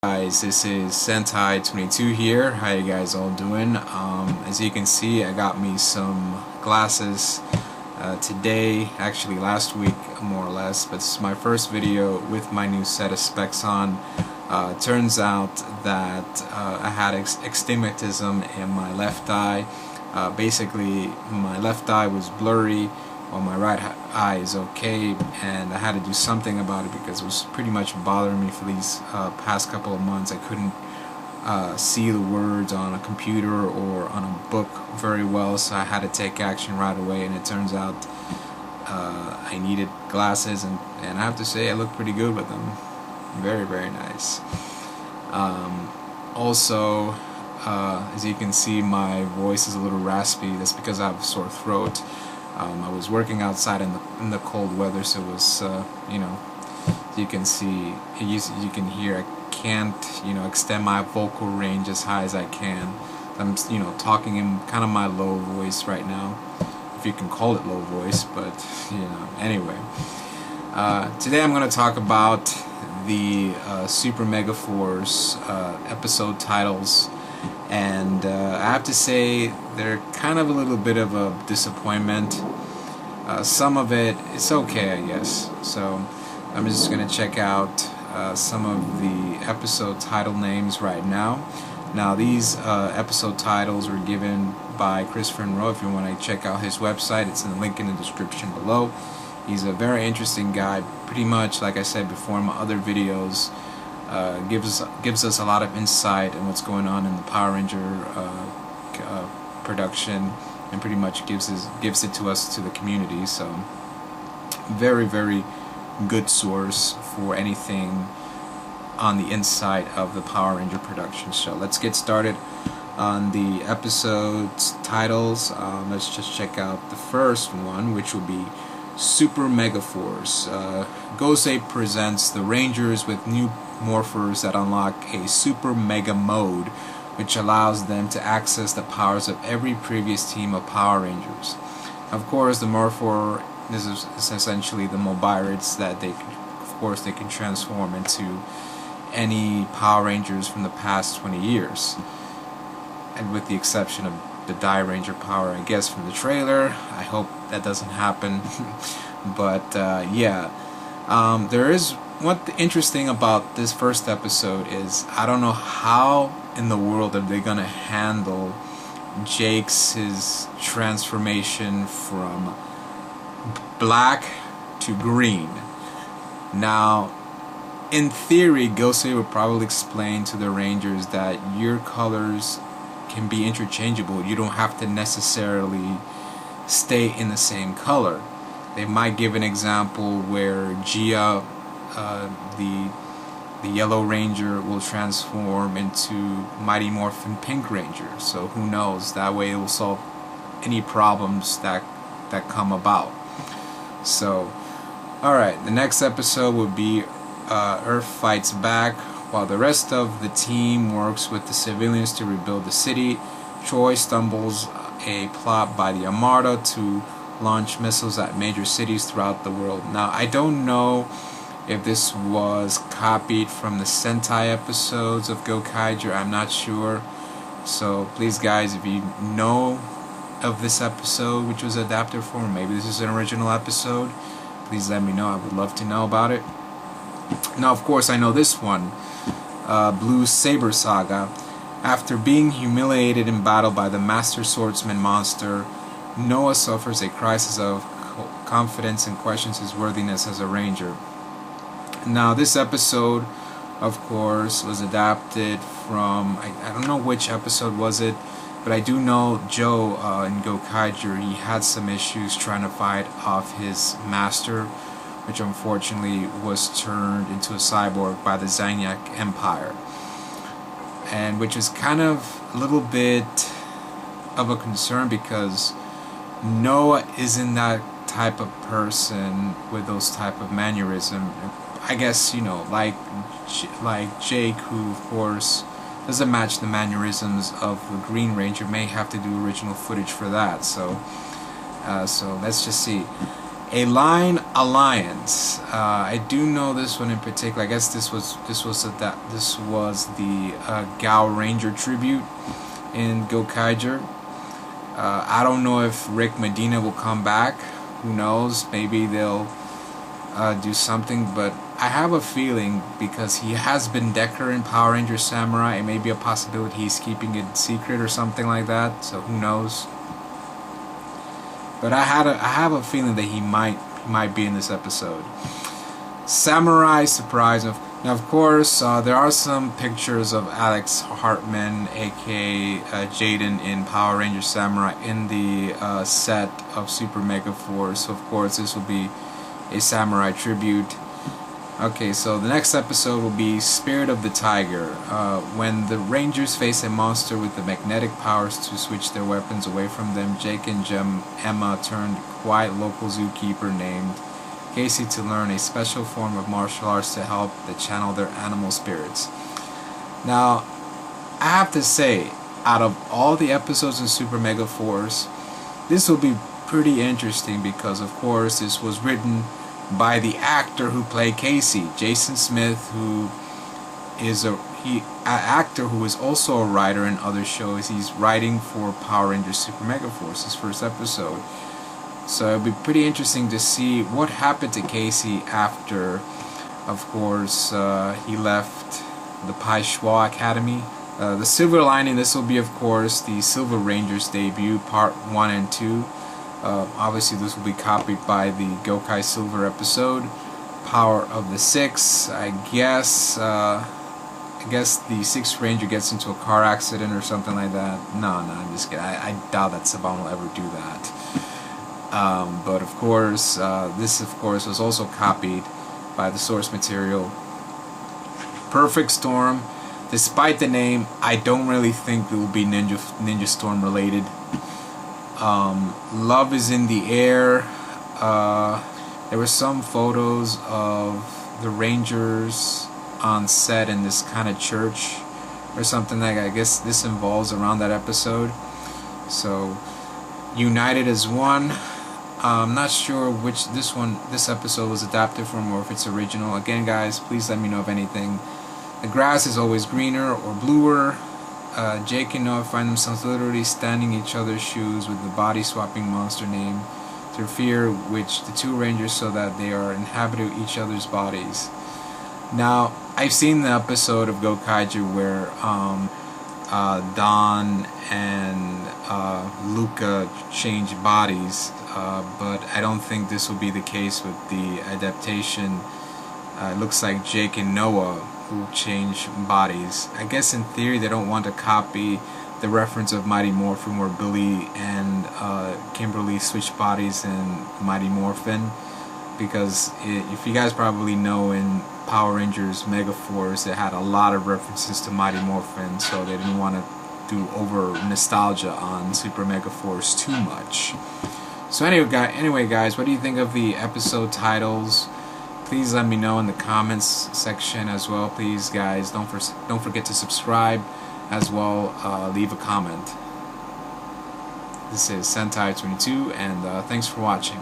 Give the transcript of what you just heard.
Guys, this is Sentai22 here. How you guys all doing? As you can see, I got me some glasses today, actually last week more or less, but this is my first video with my new set of specs on. Turns out that I had astigmatism in my left eye. Basically, my left eye was blurry while my right eye is okay, and I had to do something about it because it was pretty much bothering me for these past couple of months. I couldn't see the words on a computer or on a book very well, so I had to take action right away, and it turns out I needed glasses, and I have to say I look pretty good with them. Very, very nice. Also, as you can see, my voice is a little raspy. That's because I have a sore throat. I was working outside in the cold weather, so it was, you can see, you can hear, I can't, extend my vocal range as high as I can. I'm, talking in kind of my low voice right now, if you can call it low voice, but, anyway. Today I'm going to talk about the Super Megaforce episode titles. And I have to say they're kind of a little bit of a disappointment. Some of it's okay, I guess. So I'm just going to check out some of the episode title names right now. Now these episode titles were given by Christopher Rowe. If you want to check out his website, it's in the link in the description below. He's a very interesting guy. Pretty much, like I said before in my other videos, gives us a lot of insight on what's going on in the Power Ranger production, and pretty much gives it to us, to the community. So very, very good source for anything on the inside of the Power Ranger production. So let's get started on the episode's titles. Let's just check out the first one, which will be Super Megaforce. Gokaiger presents the Rangers with new morphers that unlock a Super Mega mode, which allows them to access the powers of every previous team of Power Rangers. Of course, the morpher is essentially the mobirates that they can transform into any Power Rangers from the past 20 years, and with the exception of the Die Ranger power, I guess, from the trailer. I hope that doesn't happen. But yeah, there is one interesting about this first episode is I don't know how in the world are they gonna handle Jake's transformation from black to green. Now, in theory, Gokaiger would probably explain to the Rangers that your colors can be interchangeable. You don't have to necessarily stay in the same color. They might give an example where Gia, the Yellow Ranger, will transform into Mighty Morphin Pink Ranger. So who knows? That way it will solve any problems that come about. So, alright, the next episode would be Earth Fights Back. While the rest of the team works with the civilians to rebuild the city, Troy stumbles a plot by the Armada to launch missiles at major cities throughout the world. Now, I don't know if this was copied from the Sentai episodes of Gokaiger. I'm not sure. So please, guys, if you know of this episode which was adapted from, maybe this is an original episode, please let me know. I would love to know about it. Now, of course, I know this one. Blue Saber Saga. After being humiliated in battle by the Master Swordsman monster, Noah suffers a crisis of confidence and questions his worthiness as a ranger. Now, this episode, of course, was adapted from, I don't know which episode was it, but I do know Joe in Gokaiger, he had some issues trying to fight off his master, which unfortunately was turned into a cyborg by the Zanyak Empire, and which is kind of a little bit of a concern because Noah isn't that type of person with those type of mannerism. I guess, like Jake, who of course doesn't match the mannerisms of the Green Ranger, may have to do original footage for that. So let's just see. A Line Alliance. I do know this one in particular. I guess this was the Gao Ranger tribute in Gokaiger. I don't know if Rick Medina will come back. Who knows? Maybe they'll do something, but I have a feeling, because he has been Decker in Power Ranger Samurai, it may be a possibility he's keeping it secret or something like that, so who knows. But I have a feeling that he might be in this episode. Samurai Surprise. Now, of course, there are some pictures of Alex Hartman, aka Jaden, in Power Ranger Samurai in the set of Super Megaforce. So, of course, this will be a samurai tribute. Okay, so the next episode will be Spirit of the Tiger. When the Rangers face a monster with the magnetic powers to switch their weapons away from them, Jake and Emma turned quiet local zookeeper named Casey to learn a special form of martial arts to help them channel their animal spirits. Now, I have to say, out of all the episodes in Super Megaforce, this will be pretty interesting because, of course, this was written by the actor who played Casey, Jason Smith, who is an actor who is also a writer in other shows. He's writing for Power Rangers Super Megaforce, his first episode. So it'll be pretty interesting to see what happened to Casey after, of course, he left the Pai Schwa Academy. The Silver Lining, this will be, of course, the Silver Rangers debut, part 1 and 2. Obviously, this will be copied by the Gokai Silver episode, Power of the Six. I guess the Sixth Ranger gets into a car accident or something like that. No, I'm just kidding. I doubt that Saban will ever do that. But of course, this of course was also copied by the source material. Perfect Storm. Despite the name, I don't really think it will be Ninja Storm related. Love is in the Air. There were some photos of the Rangers on set in this kind of church or something like I guess this involves around that episode. So, United as One. I'm not sure which this episode was adapted from or if it's original. Again, guys, please let me know if anything. The grass is always greener or bluer. Jake and Noah find themselves literally standing in each other's shoes with the body-swapping monster named Fear, which the two Rangers so that they are inhabiting each other's bodies. Now, I've seen the episode of Gokaiger where Don and Luca change bodies, but I don't think this will be the case with the adaptation. It looks like Jake and Noah who change bodies. I guess in theory they don't want to copy the reference of Mighty Morphin where Billy and Kimberly switch bodies in Mighty Morphin, because if you guys probably know, in Power Rangers Megaforce it had a lot of references to Mighty Morphin, so they didn't want to do over nostalgia on Super Megaforce too much. So anyway guys, what do you think of the episode titles? Please let me know in the comments section as well. Please, guys, don't forget to subscribe as well. Leave a comment. This is Sentai22, and thanks for watching.